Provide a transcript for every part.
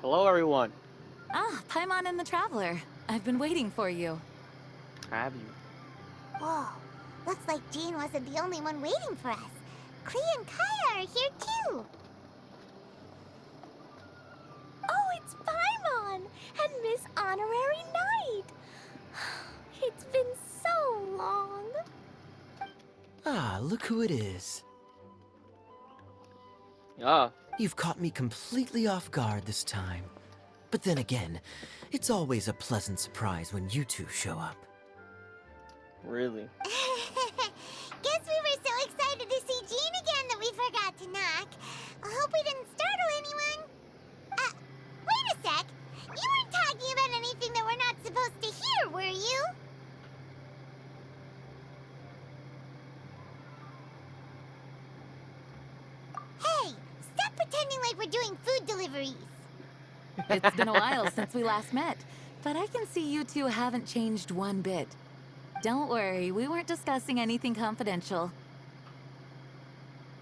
Hello, everyone. Ah, Paimon and the Traveler. I've been waiting for you. Have you? Whoa, looks like Jean wasn't the only one waiting for us. Klee and Kaya are here too. Oh, it's Paimon and Miss Honorary Knight. It's been so long. Ah, look who it is. Yeah. You've caught me completely off guard this time. But then again, it's always a pleasant surprise when you two show up. Really? Guess we were so excited to see Jean again that we forgot to knock. I hope we didn't startle anyone. Wait a sec. You weren't talking about anything that we're not supposed to hear, were you? Hey, stop pretending like we're doing food deliveries. It's been a while since we last met, but I can see you two haven't changed one bit. Don't worry, we weren't discussing anything confidential.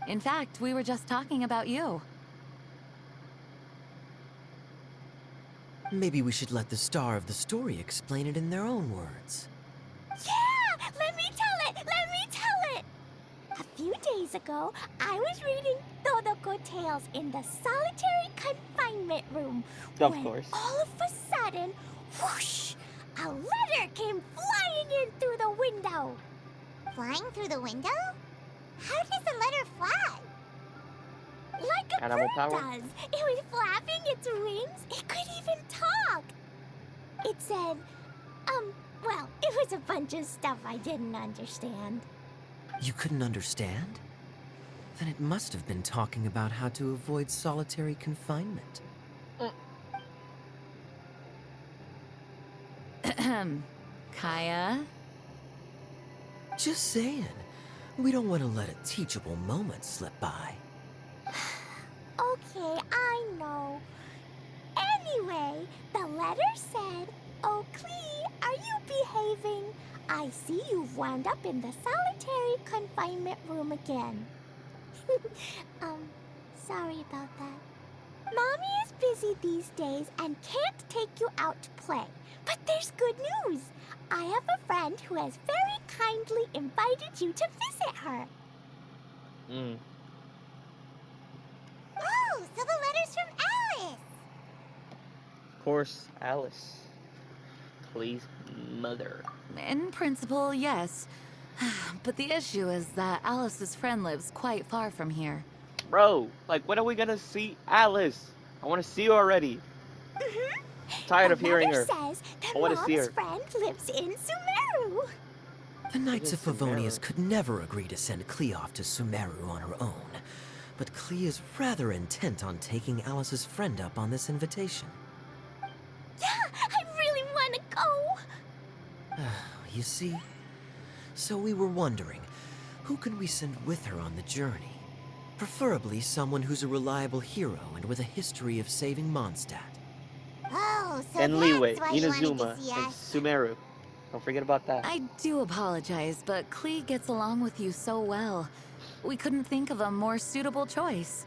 In fact, we were just talking about you. Maybe we should let the star of the story explain it in their own words. Yeah! Let me tell it! Let me tell it! A few days ago, I was reading Todoko Tales in the solitary confinement room. Of when course. all of a sudden, whoosh! A letter came flying in through the window. Flying through the window? How does a letter fly? Like a Animal bird power? does. It was flapping its wings. It could even talk. It said, well, it was a bunch of stuff I didn't understand. You couldn't understand? Then it must have been talking about how to avoid solitary confinement. Kaya? Just saying. We don't want to let a teachable moment slip by. Okay, I know. Anyway, the letter said, "Oh, Klee, are you behaving? I see you've wound up in the solitary confinement room again." Sorry about that. Mommy is busy these days and can't take you out to play. But there's good news. I have a friend who has very kindly invited you to visit her. Oh, so the letter's from Alice. Of course, Alice. Please, mother. In principle, yes. But the issue is that Alice's friend lives quite far from here. Bro, like, when are we gonna see Alice? I want to see her already. Tired of hearing her. The letter says that I want to see Mom's her. friend lives in Sumeru. The Knights of is Favonius Sumeru? could never agree to send Klee off to Sumeru on her own. But Klee is rather intent on taking Alice's friend up on this invitation. Yeah, I really want to go. You see? So we were wondering, who can we send with her on the journey? Preferably someone who's a reliable hero and with a history of saving Mondstadt. Oh, so And that's Leeway, why you wanted Inazuma, to see and us. Sumeru. Don't forget about that. I do apologize, but Klee gets along with you so well. We couldn't think of a more suitable choice.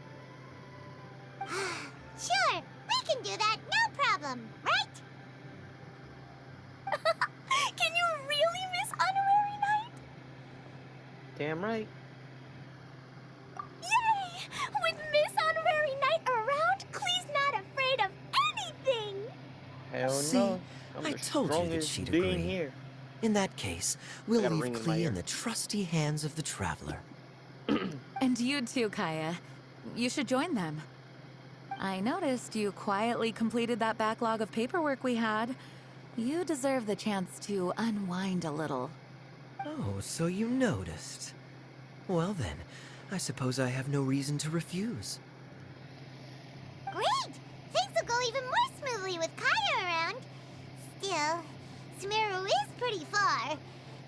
Sure, we can do that, no problem, right? Can you really, Miss Honorary Knight? Damn right. Yay! With Miss Honorary Knight around, Klee's not afraid of anything. Hell See, no. I'm I the told you that strongest she'd being agree. here. In that case, we'll got a leave ring in my Klee ear. in the trusty hands of the Traveler. And you too, Kaya. You should join them. I noticed you quietly completed that backlog of paperwork we had. You deserve the chance to unwind a little. Oh, so you noticed. Well then, I suppose I have no reason to refuse. Great! Things will go even more smoothly with Kaya around. Still, Sumeru is pretty far.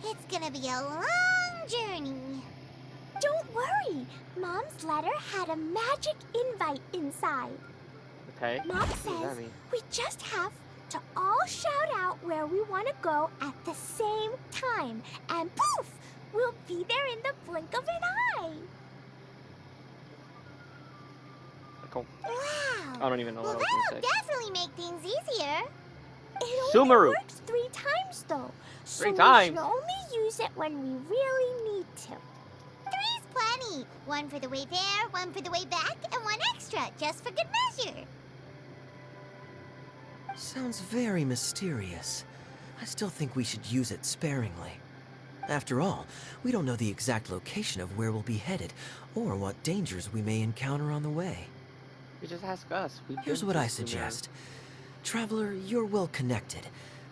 It's gonna be a long journey. Don't worry. Mom's letter had a magic invite inside. Okay. Mom What does that says mean? we just have to all shout out where we want to go at the same time. And poof! We'll be there in the blink of an eye. Go. Wow, I don't even know Well, what I was that'll gonna say. definitely make things easier. It only Sumeru. works 3 times, though. So 3 we times? should only use it when we really need to. 3's plenty. 1 for the way there, 1 for the way back, and 1 extra, just for good measure. Sounds very mysterious. I still think we should use it sparingly. After all, we don't know the exact location of where we'll be headed, or what dangers we may encounter on the way. You just ask us. Here's what I suggest. Traveler, you're well connected.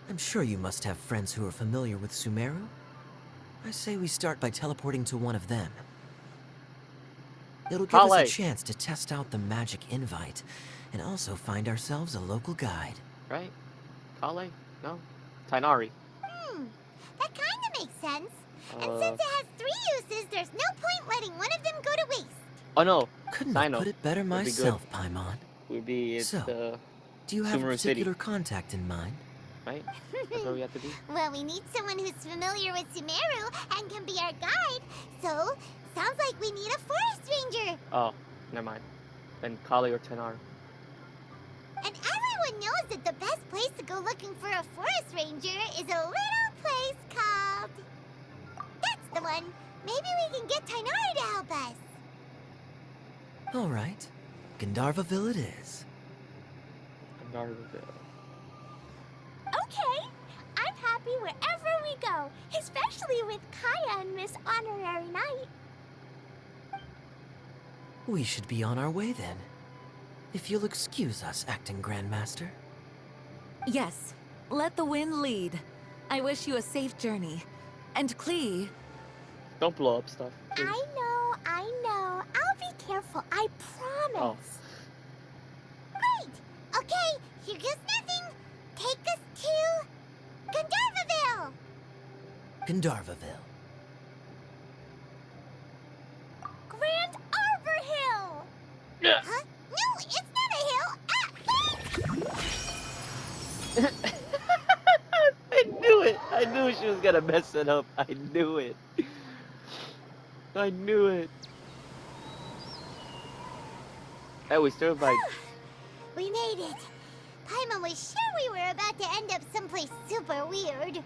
I'm sure you must have friends who are familiar with Sumeru. I say we start by teleporting to one of them. It'll give us a chance to test out the magic invite, and also find ourselves a local guide. Right? Kale? No? Tainari. That kind of makes sense. And Uh, since it has 3 uses, there's no point letting one of them go to waste. Oh no. Couldn't have Sino put it better would be good. myself, Paimon. Would be So, the Do you have a Sumeru particular City. contact in mind? Right? That's where we have to be. Well, we need someone who's familiar with Sumeru and can be our guide. So, sounds like we need a forest ranger. Oh, never mind. Then Kale or Tainari. And everyone knows that the best place to go looking for a forest ranger is a little place called... That's the one. Maybe we can get Tainari to help us. All right. Gandharvaville it is. Gandharvaville. Okay, I'm happy wherever we go, especially with Kaya and Miss Honorary Knight. We should be on our way then. If you'll excuse us, Acting Grandmaster. Yes, let the wind lead. I wish you a safe journey. And Klee, Don't blow up stuff. Please. I know. I'll be careful, I promise. Great. Okay, here goes nothing. Take us to... Gandharvaville. Gandharvaville. Grand Arbor Hill! Yeah. Huh? No, it's not a hill. I knew it. I knew she was gonna mess it up. I knew it. I knew it. Hey, we still by. We made it. Paimon was sure we were about to end up someplace super weird.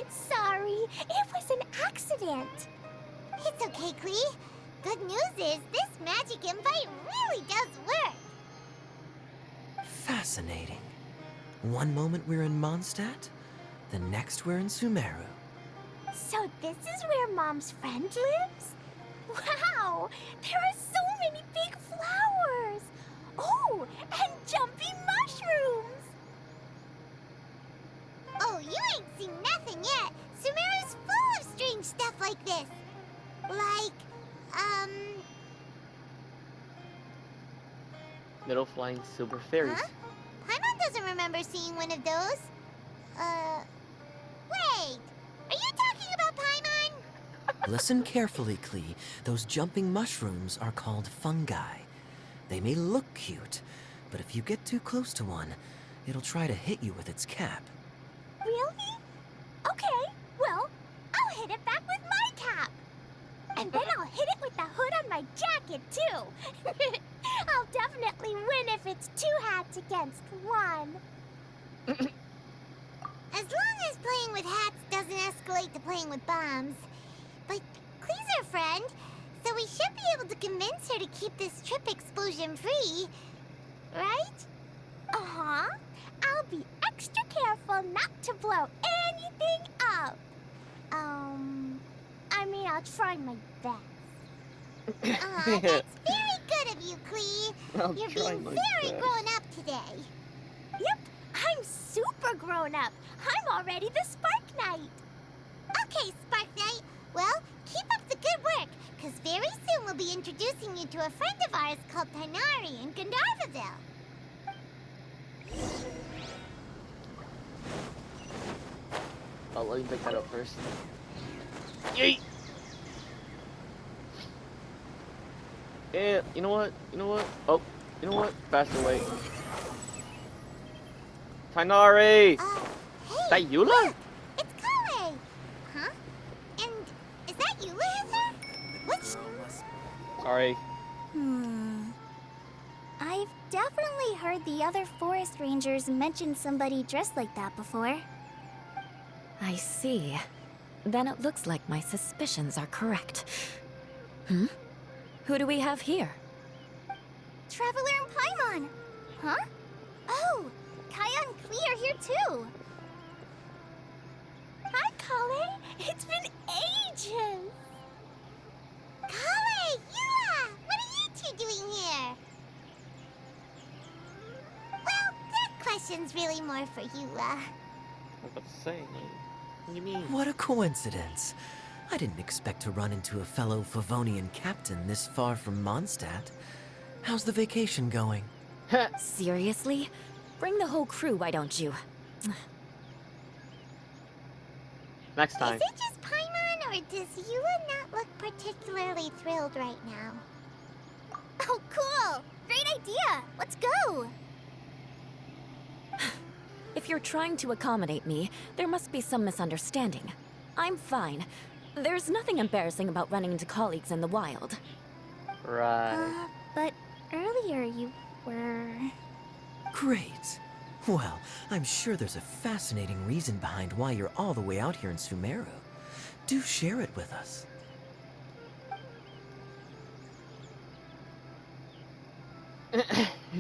Sorry, it was an accident. It's okay, Klee. Good news is this magic invite really does work. Fascinating. One moment we're in Mondstadt, the next we're in Sumeru. So this is where Mom's friend lives? Wow, there are so many big flowers. Oh, and jumpy mushrooms. Oh, you ain't seen nothing yet. Sumeru's full of strange stuff like this. Like, Little flying silver fairies. Huh? Paimon doesn't remember seeing one of those. Wait. Are you talking about Paimon? Listen carefully, Klee. Those jumping mushrooms are called fungi. They may look cute, but if you get too close to one, it'll try to hit you with its cap. Really? Okay, well, I'll hit it back with my cap. And then I'll hit it with the hood on my jacket, too. I'll definitely win if it's 2 hats against 1. As long as playing with hats doesn't escalate to playing with bombs. But Klee's our friend, so we should be able to convince her to keep this trip explosion-free. Right? Uh-huh. I'll be extra careful not to blow anything up. I mean, I'll try my best. Aw, that's very good of you, Klee. I'll You're try being my very best. grown up today. Yep, I'm super grown up. I'm already the Spark Knight. Okay, Spark Knight. Well, keep up the good work, because very soon we'll be introducing you to a friend of ours called Tainari in Gandharvaville. Oh, let me pick that up first. Yeet! Yeah, you know what? You know what? Oh, you know what? Faster way. Tainari! Hey, Is that Eula? look, it's Kale. Huh? And is that Eula Hither? What's... Sorry. I've definitely heard the other forest rangers mention somebody dressed like that before. I see. Then it looks like my suspicions are correct. Who do we have here? Traveler and Paimon! Huh? Oh, Kaya and Klee are here too! Hi, Kale! It's been ages! Kale, Yula! What are you two doing here? Well, that question's really more for Yula. I was about to say, what do you mean? What a coincidence. I didn't expect to run into a fellow Favonian captain this far from Mondstadt. How's the vacation going? Seriously? Bring the whole crew, why don't you? Next time. Is it just Paimon, or does Yula not look particularly thrilled right now? Oh, cool! Great idea! Let's go! If you're trying to accommodate me, there must be some misunderstanding. I'm fine. There's nothing embarrassing about running into colleagues in the wild. Right. But earlier you were... Great. Well, I'm sure there's a fascinating reason behind why you're all the way out here in Sumeru. Do share it with us.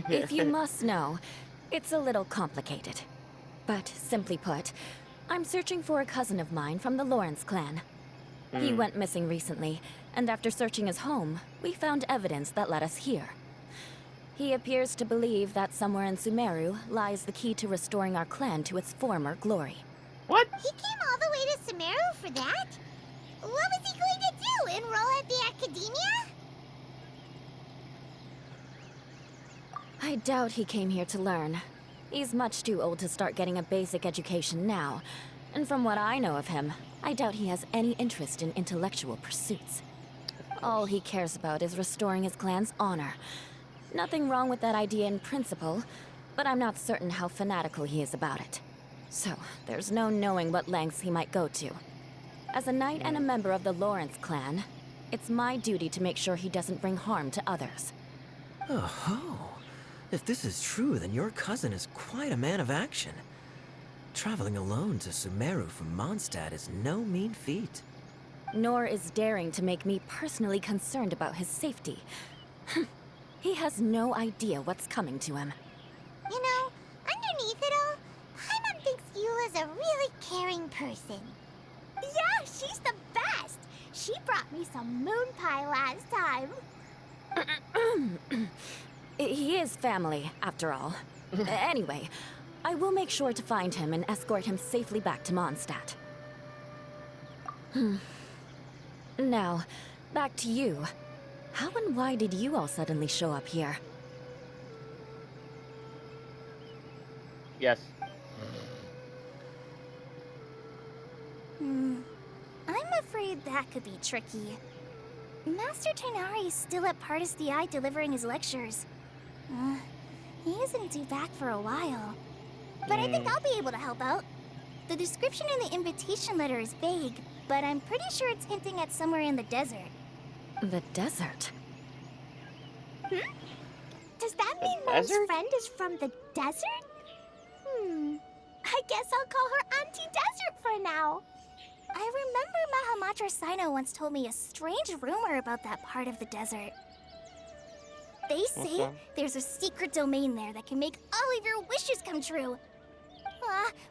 If you must know, it's a little complicated. But simply put, I'm searching for a cousin of mine from the Lawrence clan. He went missing recently, and after searching his home, we found evidence that led us here. He appears to believe that somewhere in Sumeru lies the key to restoring our clan to its former glory. What? He came all the way to Sumeru for that? What was he going to do? Enroll at the academia? I doubt he came here to learn. He's much too old to start getting a basic education now. And from what I know of him, I doubt he has any interest in intellectual pursuits. All he cares about is restoring his clan's honor. Nothing wrong with that idea in principle, but I'm not certain how fanatical he is about it. So, there's no knowing what lengths he might go to. As a knight and a member of the Lawrence clan, it's my duty to make sure he doesn't bring harm to others. Oh-ho. If this is true, then your cousin is quite a man of action. Traveling alone to Sumeru from Mondstadt is no mean feat. Nor is daring to make me personally concerned about his safety. He has no idea what's coming to him. You know, underneath it all, Paimon thinks Yula's a really caring person. Yeah, she's the best! She brought me some moon pie last time. He is family, after all. Anyway, I will make sure to find him and escort him safely back to Mondstadt. Now, back to you. How and why did you all suddenly show up here? Yes. I'm afraid that could be tricky. Master Tighnari is still at Partis the Eye delivering his lectures. He isn't due back for a while. But I think I'll be able to help out. The description in the invitation letter is vague, but I'm pretty sure it's hinting at somewhere in the desert. The desert? Does that mean Mom's desert? friend is from the desert? I guess I'll call her Auntie Desert for now. I remember Mahamatra Sino once told me a strange rumor about that part of the desert. They say Okay. there's a secret domain there that can make all of your wishes come true.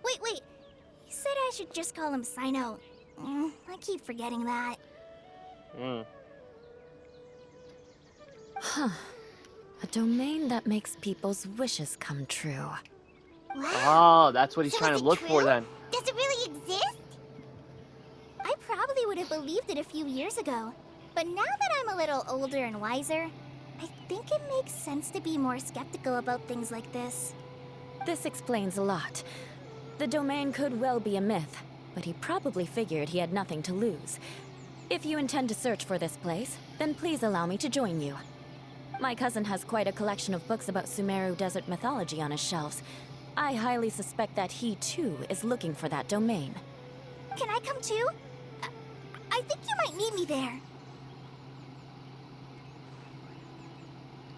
Wait. He said I should just call him Sino. I keep forgetting that. Huh. A domain that makes people's wishes come true. Wow. Oh, that's what he's So trying is to it look for true? then. Does it really exist? I probably would have believed it a few years ago. But now that I'm a little older and wiser, I think it makes sense to be more skeptical about things like this. This explains a lot. The domain could well be a myth, but he probably figured he had nothing to lose. If you intend to search for this place, then please allow me to join you. My cousin has quite a collection of books about Sumeru desert mythology on his shelves. I highly suspect that he, too, is looking for that domain. Can I come too? I think you might need me there.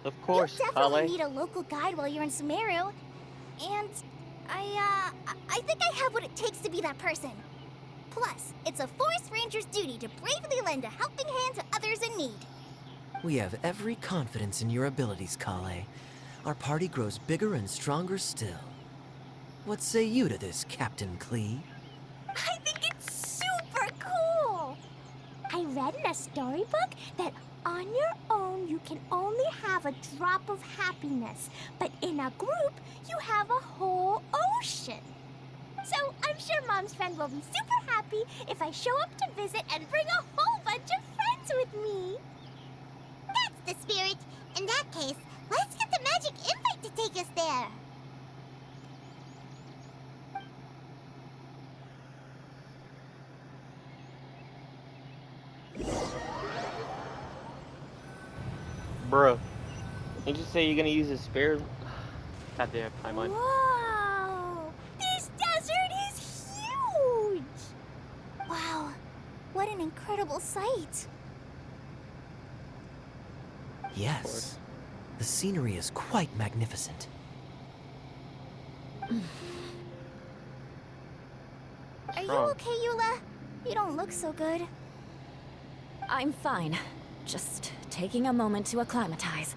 Of You'll course, definitely Kale. need a local guide while you're in Sumeru. And I think I have what it takes to be that person. Plus, it's a forest ranger's duty to bravely lend a helping hand to others in need. We have every confidence in your abilities, Kale. Our party grows bigger and stronger still. What say you to this, Captain Klee? I think it's super cool! I read in a storybook that on your own you can only have a drop of happiness, but in a group you have a whole ocean. So I'm sure Mom's friend will be super happy if I show up to visit and bring a whole bunch of friends with me. That's the spirit. In that case, let's get the magic invite to take us there. Bruh. Did you say you're gonna use his spirit? God damn, Paimon. Whoa! This desert is huge! Wow, what an incredible sight. Yes. The scenery is quite magnificent. Are you wrong? okay, Eula? You don't look so good. I'm fine. Just taking a moment to acclimatize.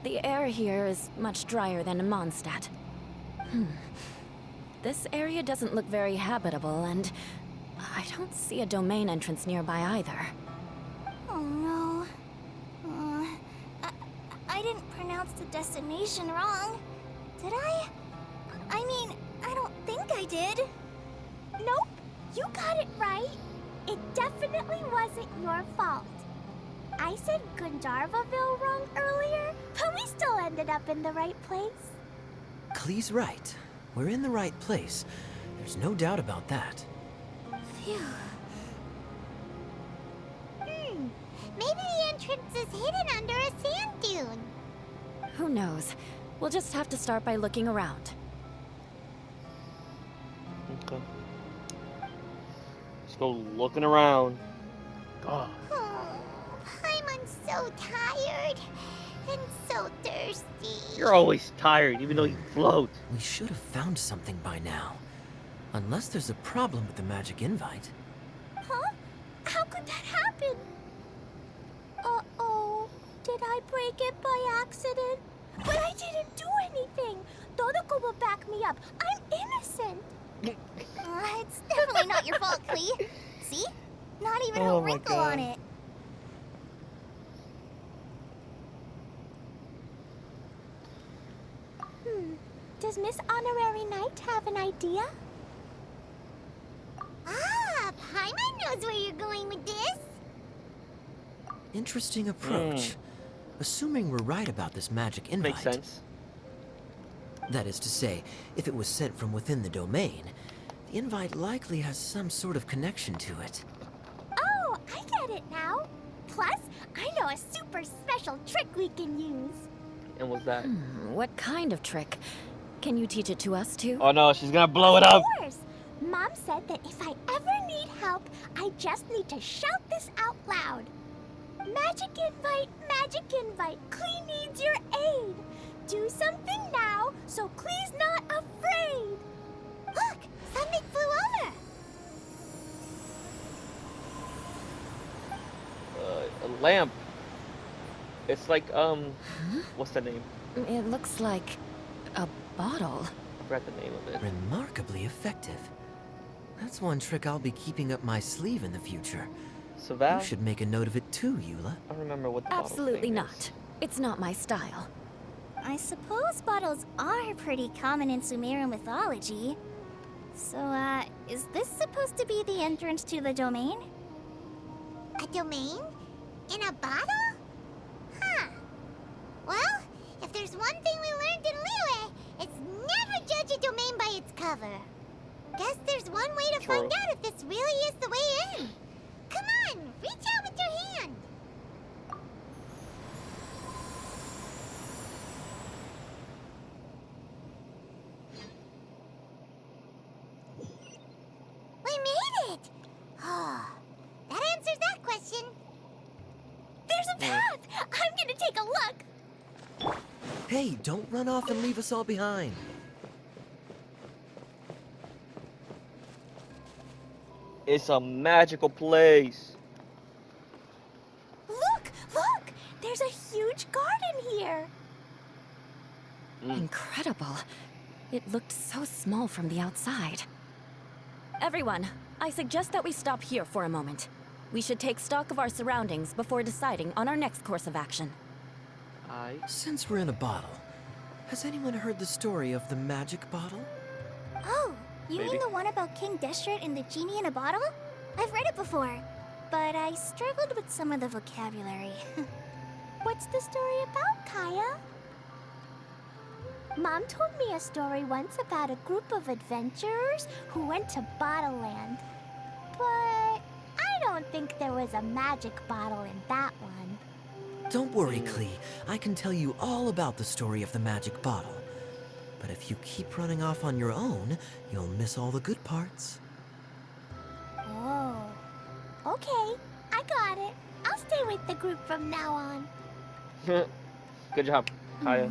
The air here is much drier than in Mondstadt. This area doesn't look very habitable, and I don't see a domain entrance nearby either. Oh no. I didn't pronounce the destination wrong. Did I? I mean, I don't think I did. Nope, you got it right. It definitely wasn't your fault. I said Gundarvaville wrong earlier, but we still ended up in the right place. Klee's right. We're in the right place. There's no doubt about that. Phew. Maybe the entrance is hidden under a sand dune. Who knows? We'll just have to start by looking around. Okay. Let's go looking around. God. Oh, Paimon's so tired and so thirsty. You're always tired, even though you float. We should have found something by now. Unless there's a problem with the magic invite. Huh? How could that happen? Uh-oh. Did I break it by accident? But I didn't do anything. Todoko will back me up. I'm innocent. It's definitely not your fault, Klee. See? Not even Oh a my wrinkle God. on it. Does Miss Honorary Knight have an idea? Ah, Paimon knows where you're going with this. Interesting approach. Assuming we're right about this magic invite. Makes sense. That is to say, if it was sent from within the domain, the invite likely has some sort of connection to it. Oh, I get it now. Plus, I know a super special trick we can use. And what's that? What kind of trick? Can you teach it to us too? Oh no, she's gonna blow it up. Of course. Mom said that if I ever need help, I just need to shout this out loud. Magic invite, Klee needs your aid. Do something now so Klee's not afraid. Look, something flew over. A lamp. It's like, what's the name? It looks like a bottle. I forgot the name of it. Remarkably effective. That's one trick I'll be keeping up my sleeve in the future. So You that, should make a note of it too, Eula. I don't remember what the bottle Absolutely thing not. is. It's not my style. I suppose bottles are pretty common in Sumeru mythology. So, is this supposed to be the entrance to the domain? A domain? In a bottle? Huh. Well, if there's one thing we learned in Liyue, it's never judge a domain by its cover. Guess there's one way to True. find out if this really is the way in. Come on, reach out with your hand. We made it! Oh, that answers that question. There There's a path! I'm gonna take a look! Hey, don't run off and leave us all behind. It's a magical place. Look! Look! There's a huge garden here! Incredible. It looked so small from the outside. Everyone, I suggest that we stop here for a moment. We should take stock of our surroundings before deciding on our next course of action. Since we're in a bottle, has anyone heard the story of the magic bottle? Oh, you Maybe. mean the one about King Destret and the genie in a bottle? I've read it before, but I struggled with some of the vocabulary. What's the story about, Kaya? Mom told me a story once about a group of adventurers who went to Bottle Land. But I don't think there was a magic bottle in that one. Don't worry, Klee. I can tell you all about the story of the magic bottle. But if you keep running off on your own, you'll miss all the good parts. Oh, okay. I got it. I'll stay with the group from now on. Good job, Kaya.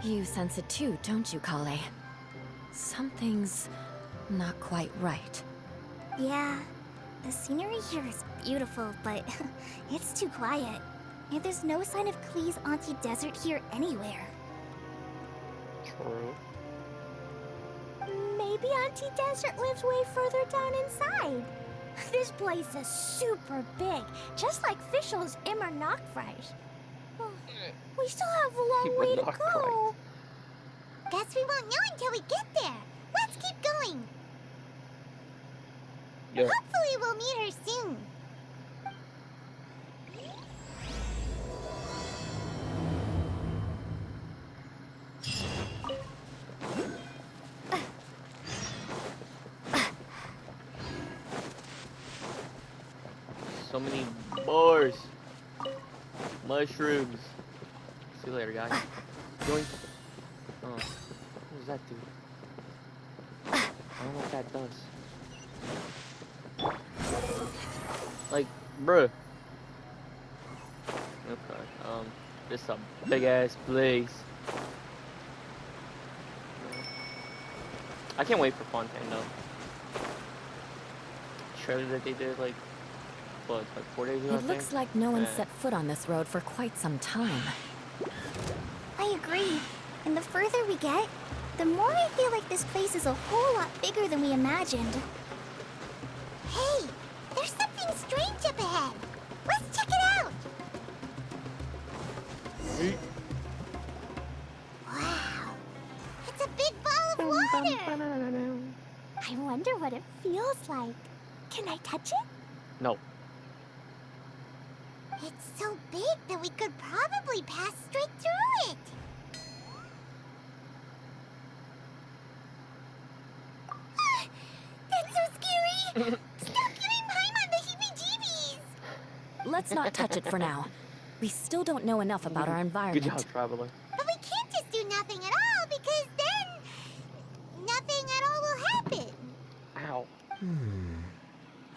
You sense it too, don't you, Kale? Something's not quite right. Yeah, the scenery here is beautiful, but it's too quiet. And there's no sign of Klee's Auntie Desert here anywhere. True. Maybe Auntie Desert lives way further down inside. This place is super big, just like Fischl's Immer Nachtreich. We still have a long way to go. Guess we won't know until we get there. Let's keep going. Yeah. Hopefully we'll meet her soon. So many bars. Mushrooms. See you later, guys. Join. Oh, what does that do? I don't know what that does. Like, bruh. Okay. This a big ass place. I can't wait for Fontaine though. Trailer that they did like, what, like 4 days ago? I It looks think? like no one Yeah. set foot on this road for quite some time. I agree. And the further we get, the more I feel like this place is a whole lot bigger than we imagined. Hey, there's something strange up ahead. Let's check it out. Wow, it's a big ball of water. I wonder what it feels like. Can I touch it? No. It's so big that we could probably pass straight through it. That's so scary. Stop giving Paimon the heebie-jeebies. Let's not touch it for now. We still don't know enough about our Good environment. job, Traveler. But we can't just do nothing at all because then nothing at all will happen. Ow.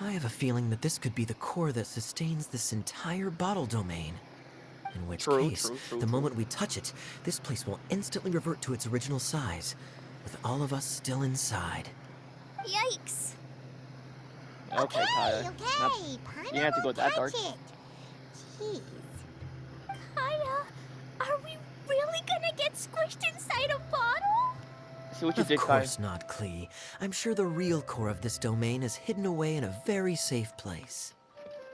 I have a feeling that this could be the core that sustains this entire bottle domain. In which True, case, true, the moment we touch it, this place will instantly revert to its original size, with all of us still inside. Yikes. Okay, Kaya. Okay. You have to go won't that touch dark. it. Jeez. Kaya, are we really gonna get squished inside a bottle? See what you Of did, Kaya. course not, Klee. I'm sure the real core of this domain is hidden away in a very safe place.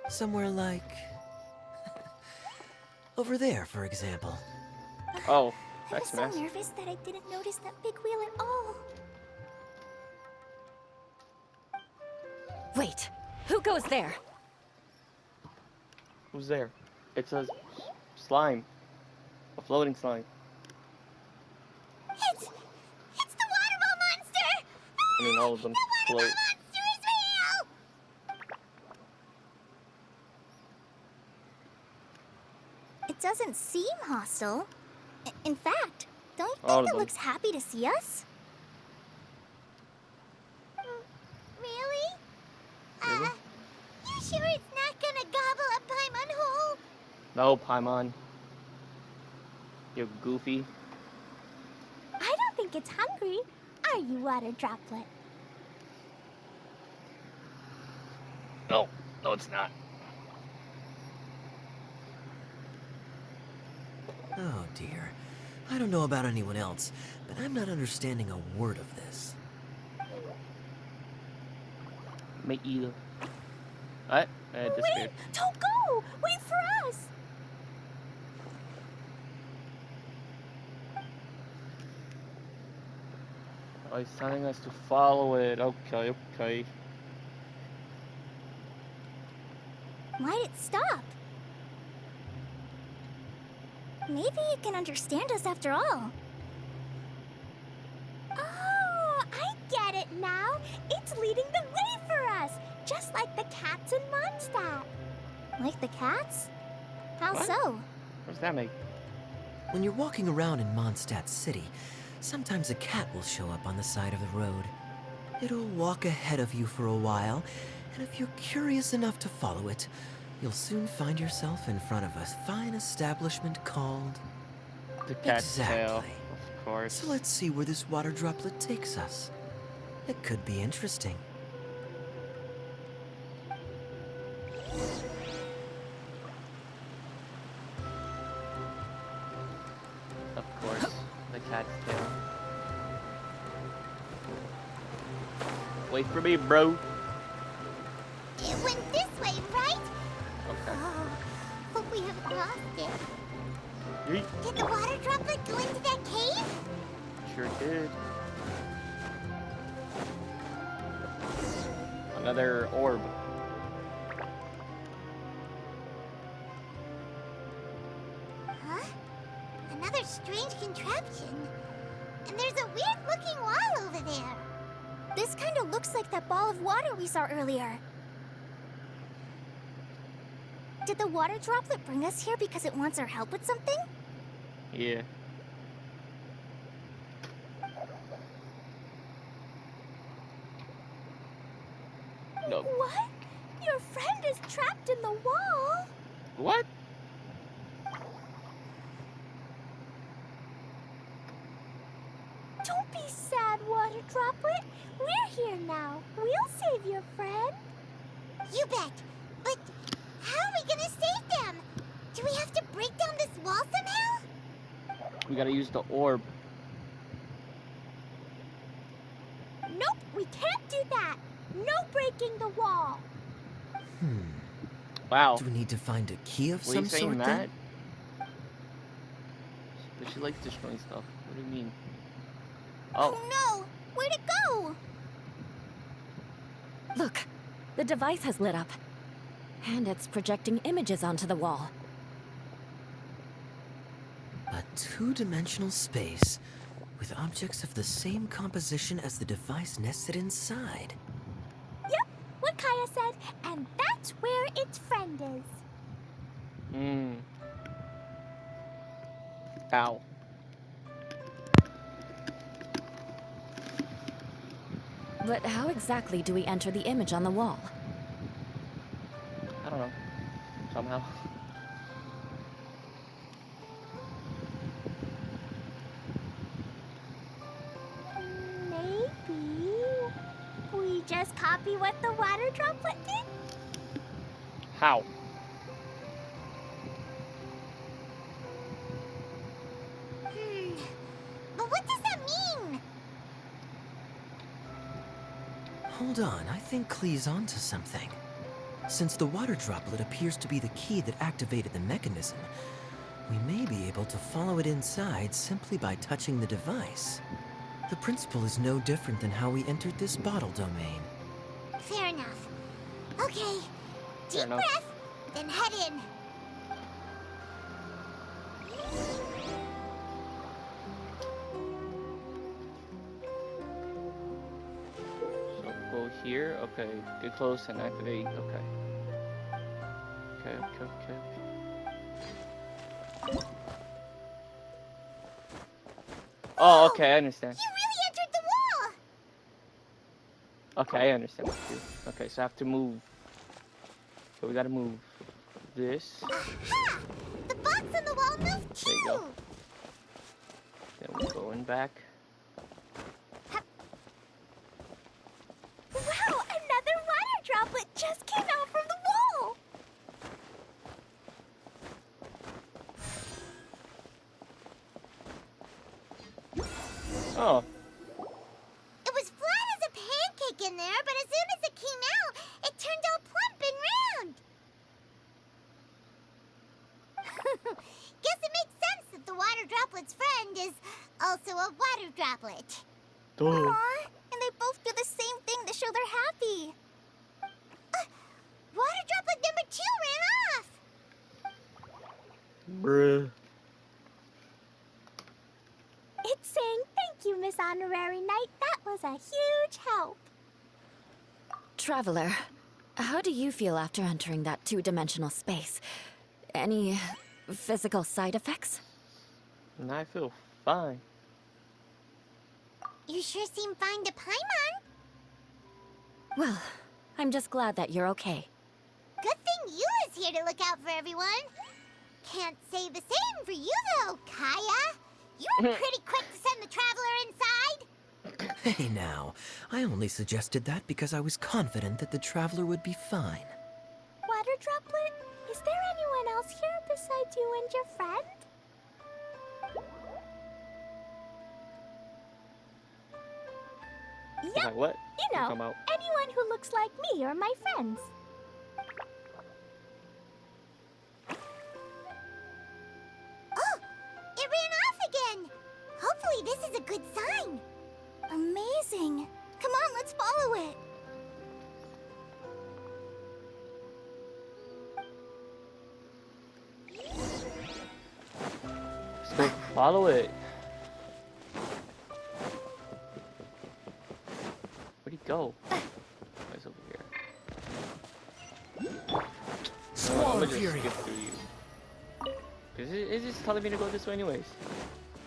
Somewhere like... over there, for example. Oh, I was that's so mess. nervous that I didn't notice that big wheel at all. Wait, who goes there? Who's there? It's a slime. A floating slime. It's the waterball monster. I mean, all of them The float. waterball monster is real. It doesn't seem hostile. In fact, don't you All of think it them. looks happy to see us? Really? Really? No, Paimon. You goofy. I don't think it's hungry. Are you, water droplet? No, no, it's not. Oh dear. I don't know about anyone else, but I'm not understanding a word of this. Me either. What? It disappeared. Wait! Don't go! Wait for us! Oh, he's telling us to follow it. Okay, okay. Why'd it stop? Maybe it can understand us after all. Oh, I get it now. It's leading the way for us, just like the cats in Mondstadt. Like the cats? How What? so? What does that make? When you're walking around in Mondstadt City, sometimes a cat will show up on the side of the road. It'll walk ahead of you for a while, and if you're curious enough to follow it, you'll soon find yourself in front of a fine establishment called... The cat's tail. Exactly. Of course. So let's see where this water droplet takes us. It could be interesting. Of course. The cat's tail. Wait for me, bro. It went this way, right? Okay. Oh, hope we haven't lost it. Yeet. Did the water droplet go into that cave? Sure did. Another orb. Huh? Another strange contraption. And there's a weird-looking wall over there. This kind of looks like that ball of water we saw earlier. Did the water droplet bring us here because it wants our help with something? Yeah. No. What? Your friend is trapped in the wall? What? Don't be sad, water droplet. We're here now. We'll save your friend. You bet. But how are we gonna save them? Do we have to break down this wall somehow? We gotta use the orb. Nope, we can't do that. No breaking the wall. Wow. Do we need to find a key of Were some you saying sort that? then? But she likes destroying stuff. What do you mean? Oh Oh. no! Where'd it go? Look, the device has lit up. And it's projecting images onto the wall. A two-dimensional space with objects of the same composition as the device nested inside. Yep, what Kaya said, and that's where its friend is. Hmm. Ow. But how exactly do we enter the image on the wall? I don't know. Somehow. Maybe we just copy what the water droplet did? How? But what does that mean? Hold on, I think Klee's onto something. Since the water droplet appears to be the key that activated the mechanism, we may be able to follow it inside simply by touching the device. The principle is no different than how we entered this bottle domain. Fair enough. Okay. Deep enough. breath, then head in. So go here. Okay. Get close and activate. Okay. Okay. Oh, okay. I understand. You really entered the wall! Okay, I understand what to do. Okay, so I have to move. So we gotta move this. Aha! There you go. Then we're going back. Wow, another water droplet just came out from the wall! Oh, It was flat as a pancake in there, but as soon as it came out, it turned all plump and round. Guess it makes sense that the water droplet's friend is also a water droplet. duh. Aw, and they both do the same thing to show they're happy. Water droplet number 2 ran off. Bruh. It's saying thank you, Miss Honorary Knight. That was a huge help. Traveler, how do you feel after entering that two-dimensional space? Any physical side effects? And I feel fine. You sure seem fine to Paimon. Well, I'm just glad that you're okay. Good thing Eula's here to look out for everyone. Can't say the same for you, though, Kaya. You were pretty quick to send the traveler inside. Hey now, I only suggested that because I was confident that the traveler would be fine. Water droplet, is there anyone else here besides you and your friend? Yep, Like what? you know, Come out. anyone who looks like me or my friends. Oh, it ran off again. Hopefully this is a good sign. Amazing. Come on, let's follow it. Let's go follow it. Where'd he go? Oh, he's over here. I'm gonna just skip through you. Cause it's just telling me to go this way anyways.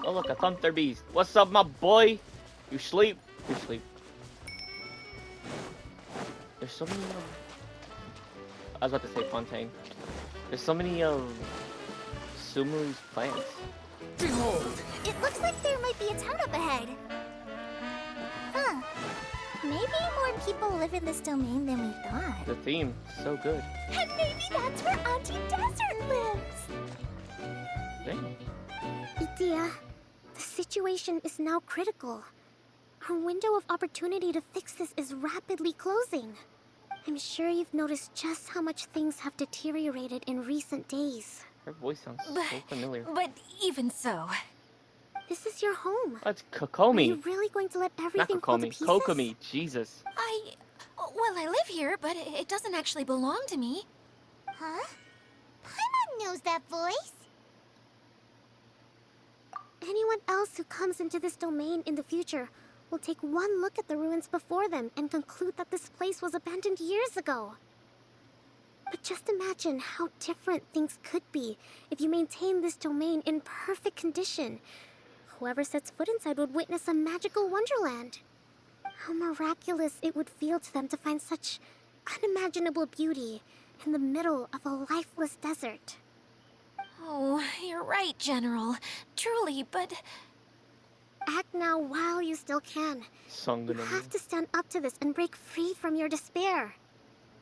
Oh look, a Thunder Beast. What's up, my boy? You sleep? You sleep. There's so many I was about to say Fontaine. There's so many Sumu's plants. It looks like there might be a town up ahead. Huh. Maybe more people live in this domain than we thought. The theme, so good. And maybe that's where Auntie Desert lives. Dang. Idia, the situation is now critical. Our window of opportunity to fix this is rapidly closing. I'm sure you've noticed just how much things have deteriorated in recent days. Her voice sounds so familiar. But even so, This is your home. That's Are Kokomi. you really going to let Not everything fall to Kokomi. pieces? Kokomi. Jesus. well, I live here, but it doesn't actually belong to me. Huh? Paimon knows that voice. Anyone else who comes into this domain in the future will take one look at the ruins before them and conclude that this place was abandoned years ago. But just imagine how different things could be if you maintain this domain in perfect condition. Whoever sets foot inside would witness a magical wonderland. How miraculous it would feel to them to find such unimaginable beauty in the middle of a lifeless desert. Oh, you're right, General. Truly, but Act now while you still can. You Sanguna. have to stand up to this and break free from your despair.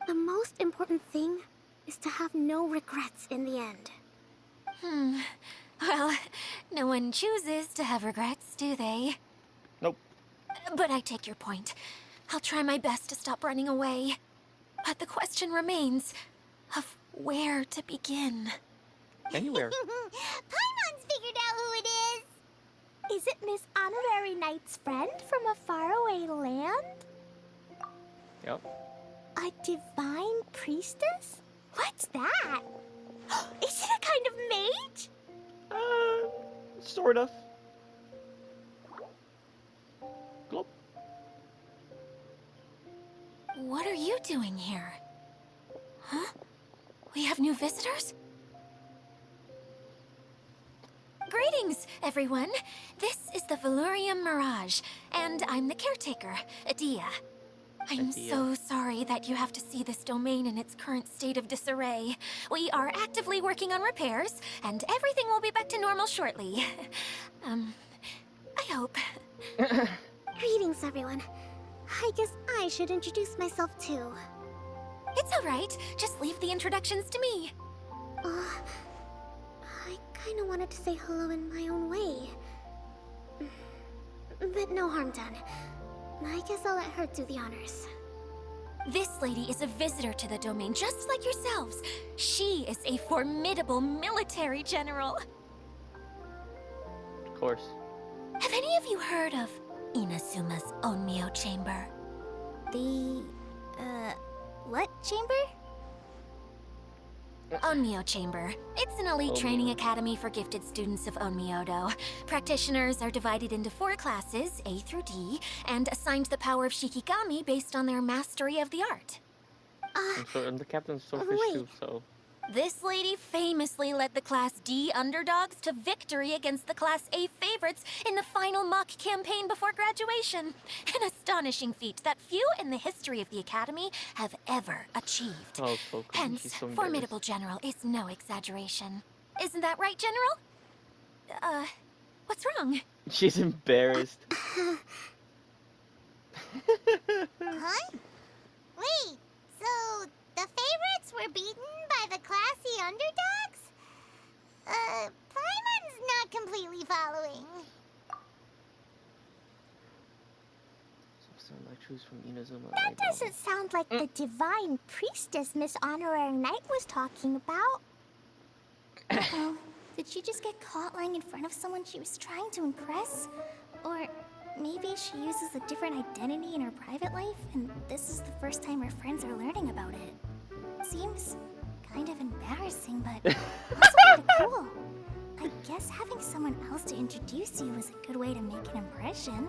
The most important thing is to have no regrets in the end. well, no one chooses to have regrets, do they? Nope. But I take your point. I'll try my best to stop running away. But the question remains of where to begin. Anywhere. Paimon's figured out who it is. Is it Miss Honorary Knight's friend from a faraway land? Yep. A divine priestess? What's that? Is it a kind of mage? Sort of. Glop. What are you doing here? Huh? We have new visitors? Greetings, everyone. This is the Veluriyam Mirage, and I'm the caretaker, Adia. I'm idea. so sorry that you have to see this domain in its current state of disarray. We are actively working on repairs, and everything will be back to normal shortly. I hope. Greetings, everyone. I guess I should introduce myself too. It's all right. Just leave the introductions to me. I kinda wanted to say hello in my own way. But no harm done. I guess I'll let her do the honors. This lady is a visitor to the domain, just like yourselves. She is a formidable military general. Of course. Have any of you heard of Inasuma's Onmyo Chamber? The... what chamber? Onmyo Chamber. It's an elite training academy for gifted students of Onmyodo. Practitioners are divided into 4 classes, A through D, and assigned the power of Shikigami based on their mastery of the art. And the captain's swordfish wait. too, so... This lady famously led the Class D underdogs to victory against the Class A favorites in the final mock campaign before graduation. An astonishing feat that few in the history of the Academy have ever achieved. Oh, so cool. Hence, She's so embarrassed. formidable general is no exaggeration. Isn't that right, General? What's wrong? She's embarrassed. Huh? Wait, so the favorites were beaten by the classy underdogs? Paimon's not completely following. Some lectures from Inazuma. That doesn't sound like the divine priestess Miss Honorary Knight was talking about. Uh-oh. Did she just get caught lying in front of someone she was trying to impress? Or maybe she uses a different identity in her private life, and this is the first time her friends are learning about it. Seems kind of embarrassing, but also kind of cool. I guess having someone else to introduce you is a good way to make an impression.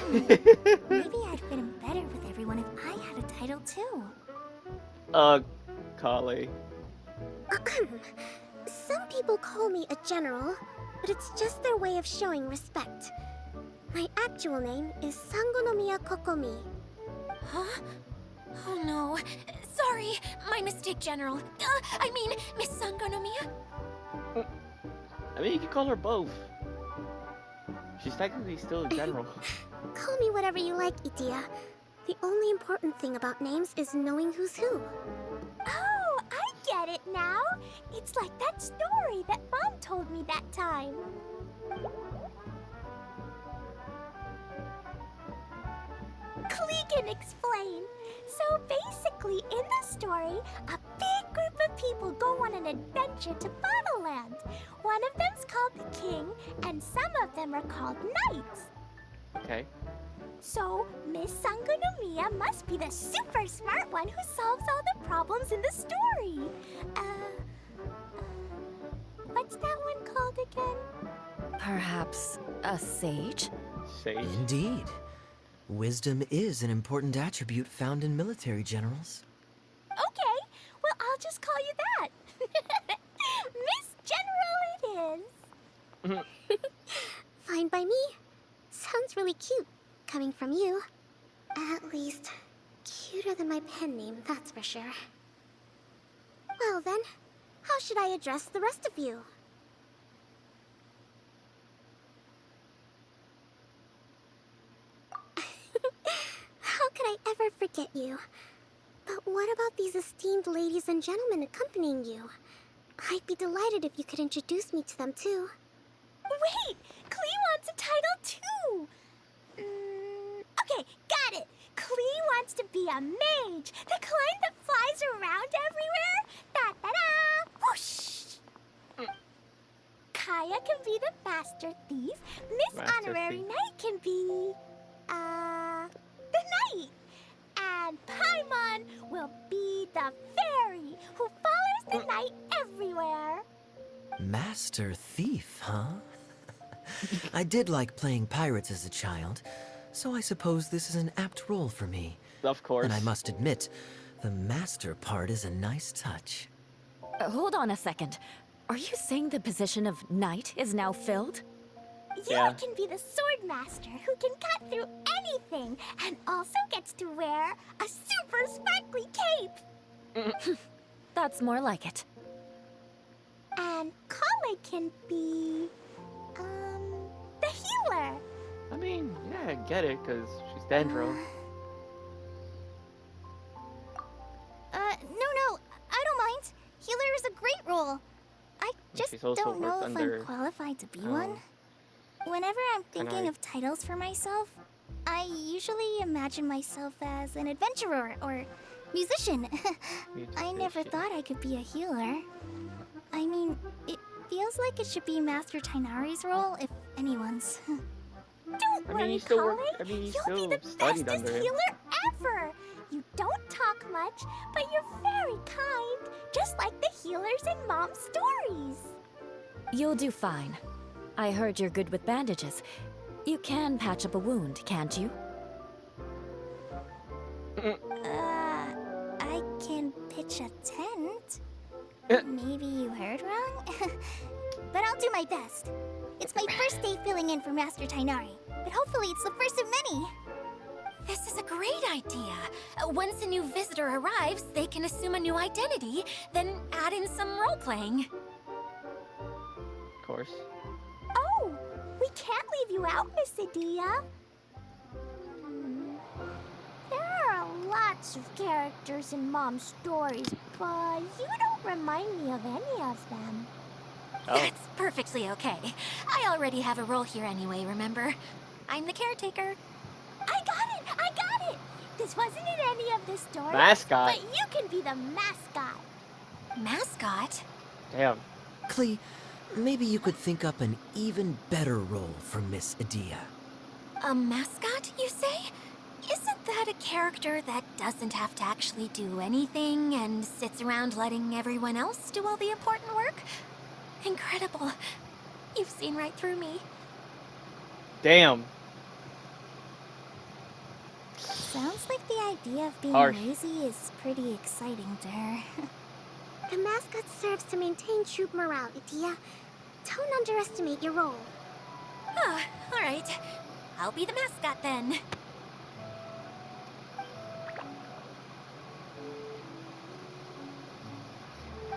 Maybe I'd fit in better with everyone if I had a title too. Kale. Some people call me a general, but it's just their way of showing respect. My actual name is Sangonomiya Kokomi. Huh? Oh no. Sorry, my mistake, General. I mean, Miss Sangonomiya. I mean, you can call her both. She's technically still a general. Call me whatever you like, Itia. The only important thing about names is knowing who's who. Oh, I get it now. It's like that story that Mom told me that time. Klee can explain. So basically, in the story, a big group of people go on an adventure to Bottleland. One of them's called the King, and some of them are called Knights. Okay. So, Miss Sangonomiya must be the super smart one who solves all the problems in the story. What's that one called again? Perhaps a sage? Sage. Indeed. Wisdom is an important attribute found in military generals. Okay, well, I'll just call you that. Miss General it is. Fine by me. Sounds really cute, coming from you. At least, cuter than my pen name, that's for sure. Well then, how should I address the rest of you? How could I ever forget you? But what about these esteemed ladies and gentlemen accompanying you? I'd be delighted if you could introduce me to them too. Wait, Klee wants a title too. Okay, got it. Klee wants to be a mage, the kind that flies around everywhere. Da-da-da! Whoosh! Kaya can be the master thief. Miss Master Honorary thief. Knight can be, the knight. And Paimon will be the fairy who follows the knight everywhere. Master thief, huh? I did like playing pirates as a child, so I suppose this is an apt role for me. Of course. And I must admit, the master part is a nice touch. Hold on a second. Are you saying the position of knight is now filled? You Yeah. can be the sword master who can cut through anything and also gets to wear a super sparkly cape. That's more like it. And Kale can be, the healer. I mean, yeah, I get it, because she's Dendro. No, I don't mind. Healer is a great role. I just she's also don't know worked if under, I'm qualified to be one. Whenever I'm thinking I- of titles for myself, I usually imagine myself as an adventurer or musician. I never Musician. thought I could be a healer. I mean, it feels like it should be Master Tainari's role, if anyone's. Don't I worry, mean, you still Kale. work. I mean, you You'll be still the studied bestest under him. healer ever. You don't talk much, but you're very kind, just like the healers in Mom's stories. You'll do fine. I heard you're good with bandages. You can patch up a wound, can't you? I can pitch a tent. Maybe you heard wrong? But I'll do my best. It's my first day filling in for Master Tainari, but hopefully it's the first of many. This is a great idea. Once a new visitor arrives, they can assume a new identity, then add in some role-playing. Of course. Oh, we can't leave you out, Miss Adia. There are lots of characters in Mom's stories, but you don't remind me of any of them. Oh, That's perfectly okay. I already have a role here anyway, remember? I'm the caretaker. I got it! This wasn't in any of the stories. mascot. But you can be the mascot. Mascot? Damn. Klee, maybe you could think up an even better role for Miss Adia. A mascot, you say? Isn't that a character that doesn't have to actually do anything and sits around letting everyone else do all the important work? Incredible. You've seen right through me. Damn. Sounds like the idea of being Harsh. lazy is pretty exciting to her. The mascot serves to maintain troop morale, Adia. Don't underestimate your role. Ah, alright. I'll be the mascot then.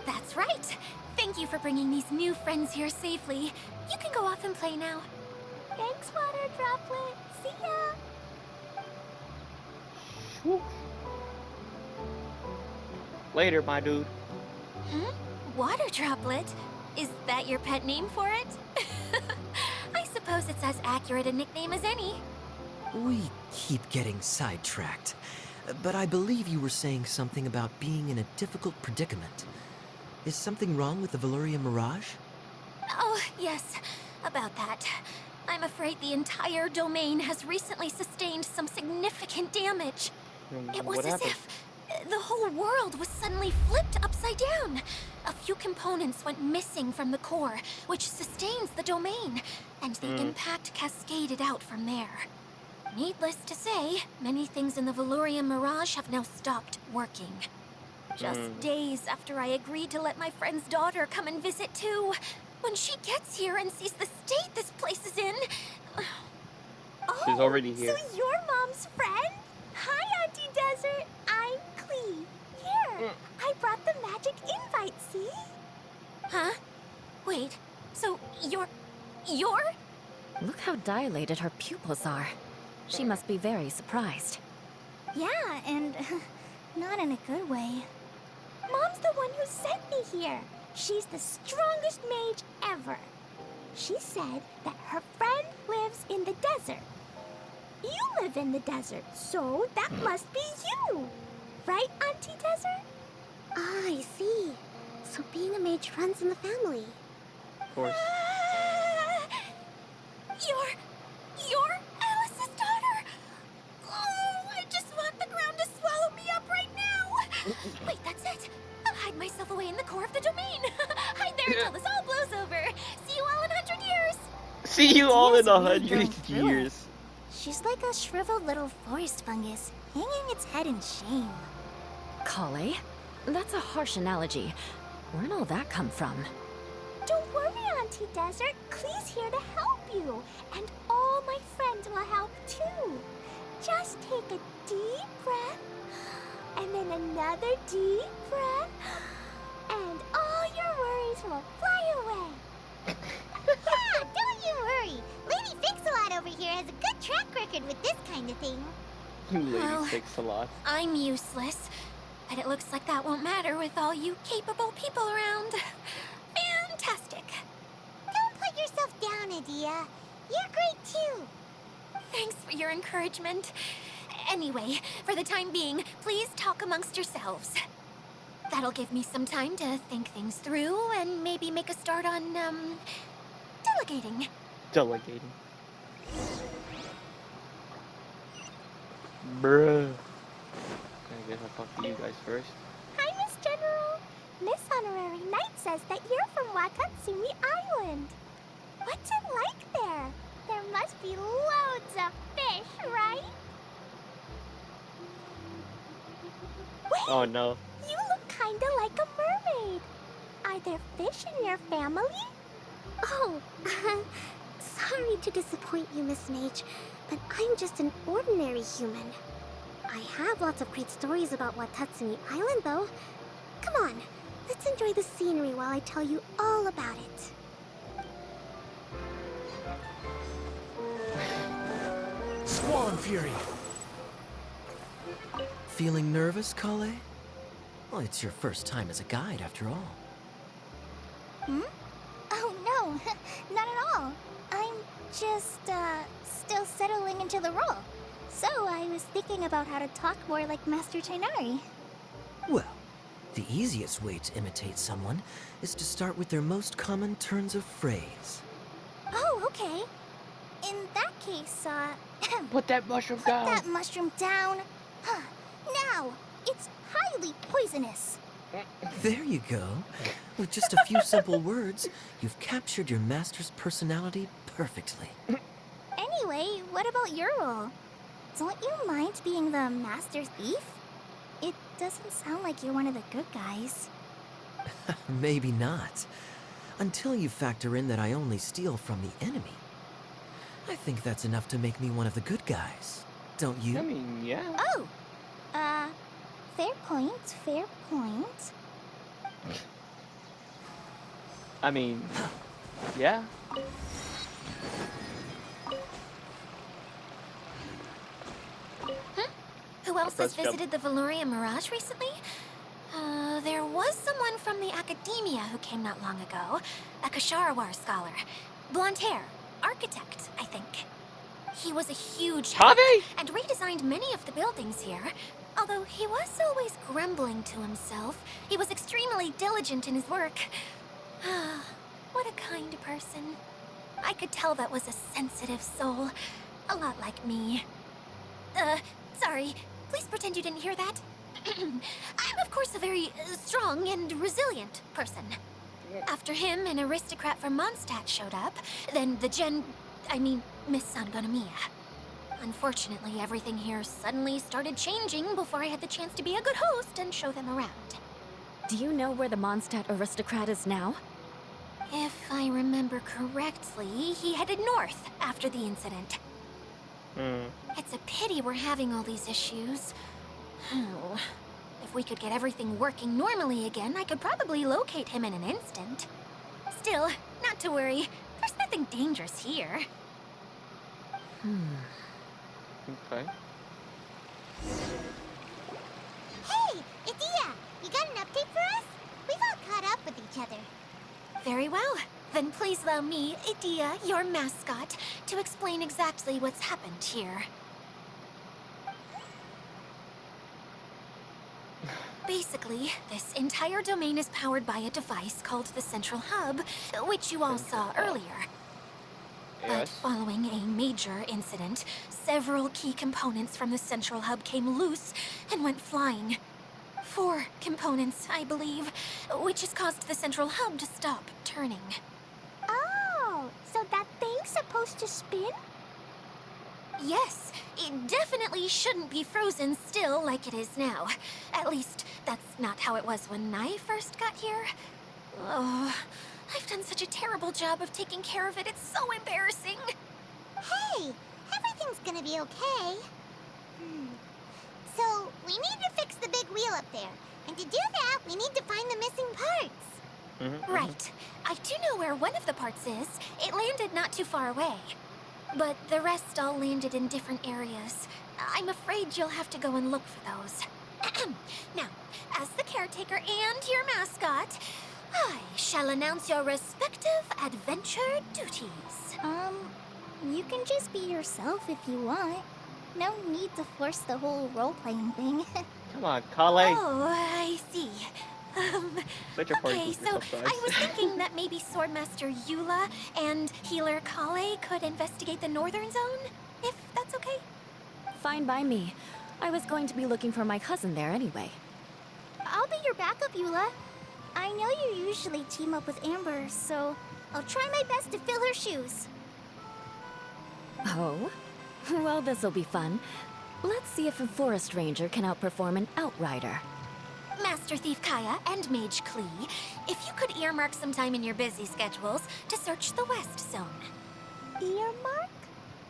That's right. Thank you for bringing these new friends here safely. You can go off and play now. Thanks, Water Droplet. See ya! Whew. Later, my dude. Water Droplet? Is that your pet name for it? I suppose it's as accurate a nickname as any. We keep getting sidetracked, but I believe you were saying something about being in a difficult predicament. Is something wrong with the Veluriyam Mirage? Oh, yes, about that. I'm afraid the entire domain has recently sustained some significant damage. It was What as happened? if the whole world was suddenly flipped upside down. A few components went missing from the core, which sustains the domain, and the impact cascaded out from there. Needless to say, many things in the Veluriyam Mirage have now stopped working. Just days after I agreed to let my friend's daughter come and visit too. When she gets here and sees the state this place is in... She's already here. So you're Mom's friend? Hi, Auntie Desert. I'm Klee. Here, I brought the magic invite, see? Huh? Wait, so you're... Look how dilated her pupils are. She must be very surprised. Yeah, and not in a good way. Mom's the one who sent me here. She's the strongest mage ever. She said that her friend lives in the desert. You live in the desert, so that must be you. Right, Auntie Desert? Ah, I see. So being a mage runs in the family. Of course. You're Alice's daughter! Oh, I just want the ground to swallow me up right now! Wait, that's it! I'll hide myself away in the core of the domain! Hide there until this all blows over! See you all in 100 years! See you all in Dia's really going 100 through it. years. She's like a shriveled little forest fungus, hanging its head in shame. Kale? That's a harsh analogy. Where'd all that come from? Don't worry, Auntie Desert. Klee's here to help you, and all my friends will help too. Just take a deep breath, and then another deep breath, and all your worries will fly away. Yeah, don't you worry. Lady Fix-a-Lot over here has a good track record with this kind of thing. Lady Well, Fix-a-Lot. I'm useless, but it looks like that won't matter with all you capable people around. Fantastic. Don't put yourself down, Adia. You're great too. Thanks for your encouragement. Anyway, for the time being, please talk amongst yourselves. That'll give me some time to think things through and maybe make a start on, delegating. Delegating. Bruh. I guess I'll talk to you guys first. Hi, Miss General. Miss Honorary Knight says that you're from Watatsumi Island. What's it like there? There must be loads of fish, right? Wait, Oh no. you look kinda like a mermaid. Are there fish in your family? Oh, sorry to disappoint you, Miss Mage, but I'm just an ordinary human. I have lots of great stories about Watatsumi Island, though. Come on, let's enjoy the scenery while I tell you all about it. Swan Fury! Feeling nervous, Kale? Well, it's your first time as a guide, after all. Oh, no. Not at all. I'm just, still settling into the role. So I was thinking about how to talk more like Master Tainari. Well, the easiest way to imitate someone is to start with their most common turns of phrase. Oh, okay. In that case, Put that mushroom put down. that mushroom down. Now, it's highly poisonous. There you go. With just a few simple words, you've captured your master's personality perfectly. Anyway, what about your role? Don't you mind being the master thief? It doesn't sound like you're one of the good guys. Maybe not. Until you factor in that I only steal from the enemy. I think that's enough to make me one of the good guys. Don't you? I mean, yeah. Oh! Fair point, fair point. I mean, yeah. Who else has Press jump. visited the Veluriyam Mirage recently? There was someone from the academia who came not long ago. A Kasharawar scholar. Blonde hair. Architect, I think. He was a huge help Tabe? and redesigned many of the buildings here. Although he was always grumbling to himself, he was extremely diligent in his work. What a kind person. I could tell that was a sensitive soul. A lot like me. Sorry. Please pretend you didn't hear that. I'm, of course, a very strong and resilient person. After him, an aristocrat from Mondstadt showed up. Then Miss Sangonomiya. Unfortunately, everything here suddenly started changing before I had the chance to be a good host and show them around. Do you know where the Mondstadt aristocrat is now? If I remember correctly, he headed north after the incident. It's a pity we're having all these issues. Oh, if we could get everything working normally again, I could probably locate him in an instant. Still, not to worry. There's nothing dangerous here. Okay. Hey, Idia! You got an update for us? We've all caught up with each other. Very well. Then please allow me, Idia, your mascot, to explain exactly what's happened here. Basically, this entire domain is powered by a device called the Central Hub, which you all saw earlier. But Yes. following a major incident, several key components from the Central Hub came loose and went flying. 4 components, I believe, which has caused the Central Hub to stop turning. Oh, so that thing's supposed to spin? Yes, it definitely shouldn't be frozen still like it is now. At least, that's not how it was when I first got here. Oh, I've done such a terrible job of taking care of it. It's so embarrassing. Hey, everything's gonna be okay. So, we need to fix the big wheel up there. And to do that, we need to find the missing parts. Right. I do know where one of the parts is. It landed not too far away. But the rest all landed in different areas. I'm afraid you'll have to go and look for those. Now, as the caretaker and your mascot, I shall announce your respective adventure duties. You can just be yourself if you want. No need to force the whole role-playing thing. Come on, Kale. Oh, I see. Such a party Okay, pooper so sometimes. I was thinking that maybe Swordmaster Eula and Healer Kale could investigate the northern zone, if that's okay. Fine by me. I was going to be looking for my cousin there anyway. I'll be your backup, Eula. I know you usually team up with Amber, so I'll try my best to fill her shoes. Oh? Well, this'll be fun. Let's see if a forest ranger can outperform an outrider. Master Thief Kaya and Mage Klee, if you could earmark some time in your busy schedules to search the west zone. Earmark?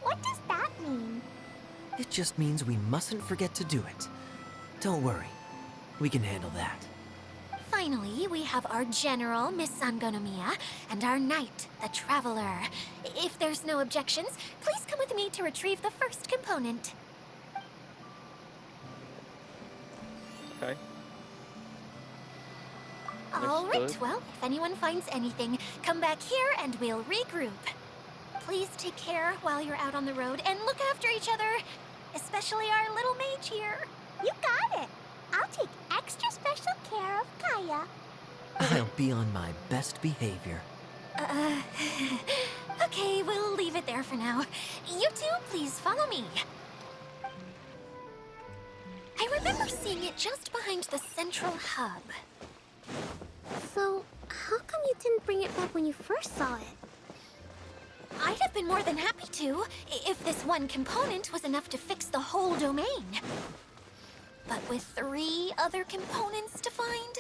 What does that mean? It just means we mustn't forget to do it. Don't worry. We can handle that. Finally, we have our general, Miss Sangonomiya, and our knight, the Traveler. If there's no objections, please come with me to retrieve the first component. Okay. All right, Understood. well, if anyone finds anything, come back here and we'll regroup. Please take care while you're out on the road and look after each other, especially our little mage here. You got it. I'll take extra special care of Kaya. I'll be on my best behavior. Okay, we'll leave it there for now. You two, please follow me. I remember seeing it just behind the central hub. So, how come you didn't bring it back when you first saw it? I'd have been more than happy to, if this one component was enough to fix the whole domain. But with 3 other components to find,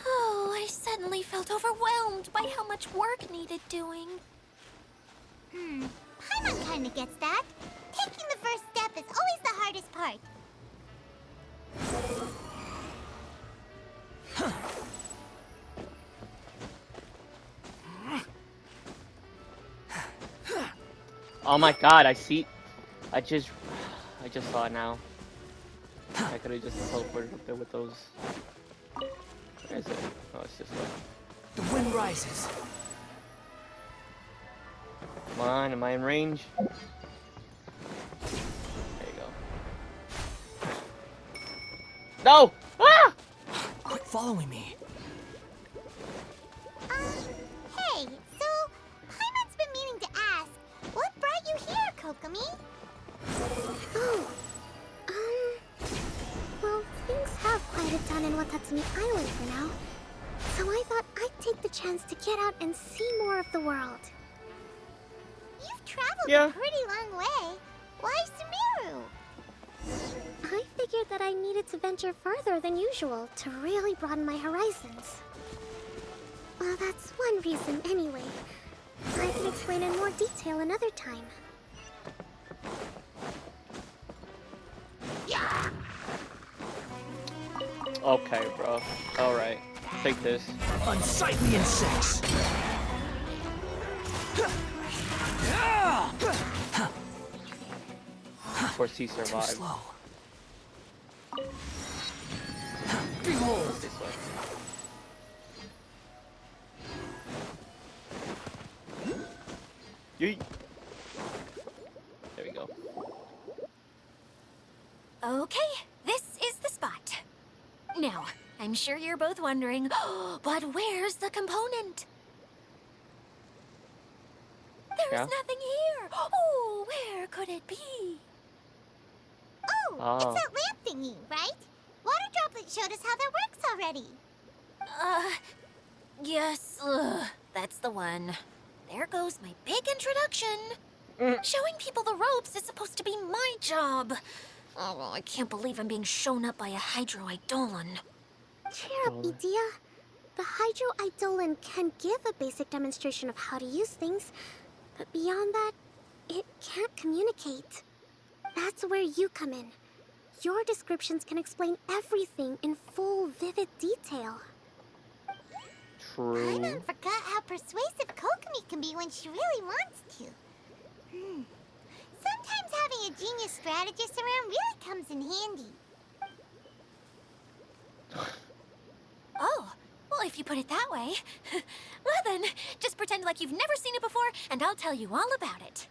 oh, I suddenly felt overwhelmed by how much work needed doing. Paimon kinda gets that. Taking the first step is always the hardest part. Oh my god, I just saw it now. I could have just teleported up there with those. Where is it? Oh, it's just like. The wind rises. Come on, am I in range? There you go. No! Ah! Quit following me. Hey, so Paimon's been meaning to ask, what brought you here, Kokomi? Oh, well, things have quieted down in Watatsumi Island for now. So I thought I'd take the chance to get out and see more of the world. You've traveled Yeah. a pretty long way. Why Sumeru? I figured that I needed to venture further than usual to really broaden my horizons. Well, that's one reason anyway. I can explain in more detail another time. Okay, bro. Alright. Take this. Unsightly insects. Of course he Too survived. slow. Behold. This way. Yeet. There we go. Okay, this is the spot. Now, I'm sure you're both wondering, but where's the component? There's Yeah? nothing here. Oh, where could it be? Oh, Oh. it's that lamp thingy, right? Water Droplet showed us how that works already. Yes, that's the one. There goes my big introduction. Showing people the ropes is supposed to be my job. Oh, well, I can't believe I'm being shown up by a Hydro Eidolon. Cheer up, Idia. The Hydro-Eidolon can give a basic demonstration of how to use things, but beyond that, it can't communicate. That's where you come in. Your descriptions can explain everything in full, vivid detail. True. Paimon forgot how persuasive Kokomi can be when she really wants to. Sometimes having a genius strategist around really comes in handy. Oh, well, if you put it that way. Well then, just pretend like you've never seen it before, and I'll tell you all about it.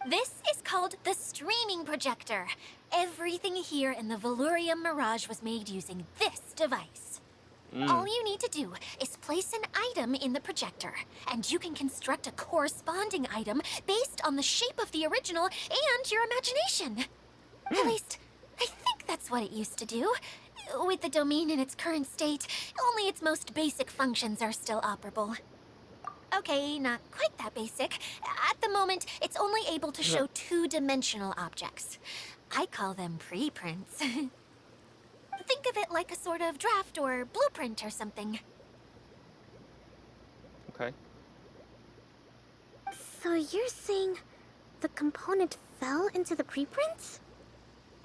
This is called the streaming projector. Everything here in the Veluriyam Mirage was made using this device. All you need to do is place an item in the projector, and you can construct a corresponding item based on the shape of the original and your imagination. At least, I think that's what it used to do. With the domain in its current state, only its most basic functions are still operable. Okay, not quite that basic. At the moment, it's only able to show two-dimensional objects. I call them preprints. Think of it like a sort of draft or blueprint or something. Okay. So you're saying the component fell into the preprints?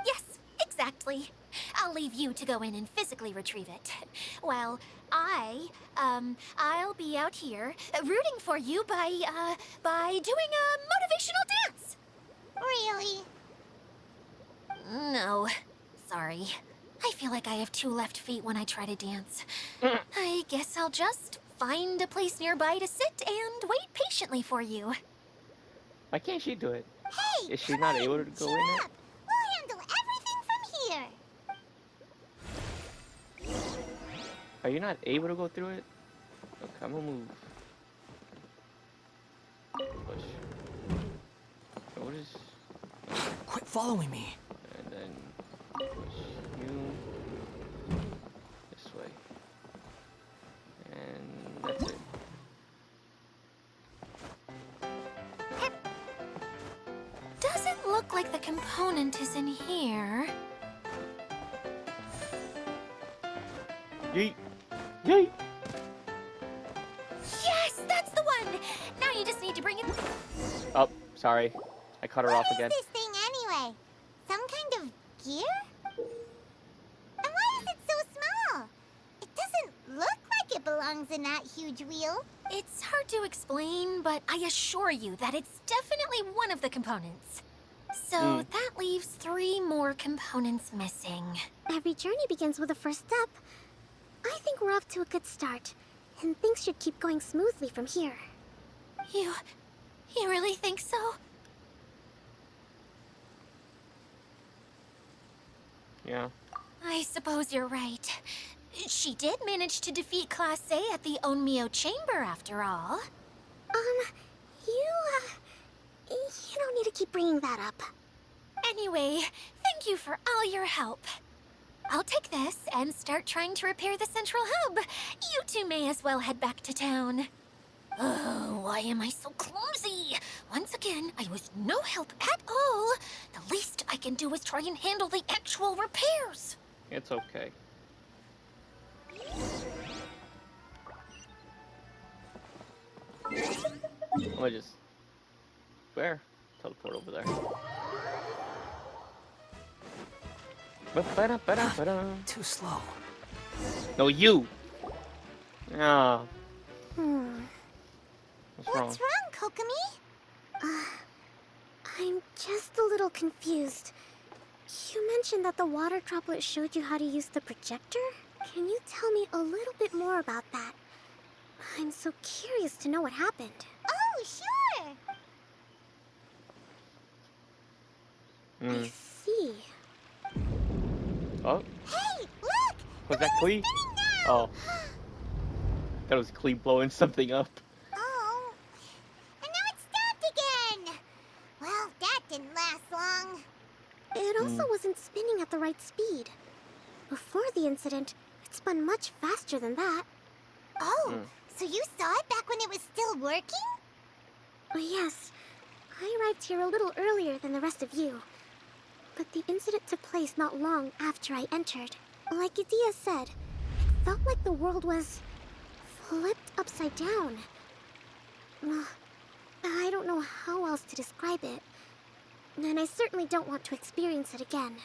Yes, exactly. I'll leave you to go in and physically retrieve it. Well, I'll be out here rooting for you by doing a motivational dance. Really? No, sorry. I feel like I have two left feet when I try to dance. I guess I'll just find a place nearby to sit and wait patiently for you. Why can't she do it? Hey, Is she come not on, able to go cheer in it? up. We'll handle everything from here. Are you not able to go through it? Okay, I'm gonna move. Push. So what is... Quit following me. And then push you this way. And that's it. Doesn't look like the component is in here. Yeet! Yeet! Yes, that's the one! Now you just need to bring it... Oh, sorry. I cut her off What again. is this thing anyway? Some kind of gear? And why is it so small? It doesn't look like it belongs in that huge wheel. It's hard to explain, but I assure you that it's definitely one of the components. So that leaves 3 more components missing. Every journey begins with a first step. I think we're off to a good start, and things should keep going smoothly from here. You really think so? Yeah. I suppose you're right. She did manage to defeat Class A at the Onmyo Chamber, after all. You don't need to keep bringing that up. Anyway, thank you for all your help. I'll take this and start trying to repair the central hub. You two may as well head back to town. Oh, why am I so clumsy? Once again, I was no help at all. The least I can do is try and handle the actual repairs. It's okay. I'm gonna just... Where? Teleport over there. Ba-ba-da-ba-da-ba-da. Too slow. No, you! Ah. What's wrong? What's wrong, Kokomi? I'm just a little confused. You mentioned that the water droplet showed you how to use the projector? Can you tell me a little bit more about that? I'm so curious to know what happened. Oh, sure. I see. Oh, Hey, look! was the that wheel Klee? is spinning now! Oh. That was Klee blowing something up. Oh. And now it stopped again! Well, that didn't last long. It also wasn't spinning at the right speed. Before the incident, it spun much faster than that. Oh, so you saw it back when it was still working? Oh, yes. I arrived here a little earlier than the rest of you. But the incident took place not long after I entered. Like Idia said, it felt like the world was flipped upside down. I don't know how else to describe it. And I certainly don't want to experience it again.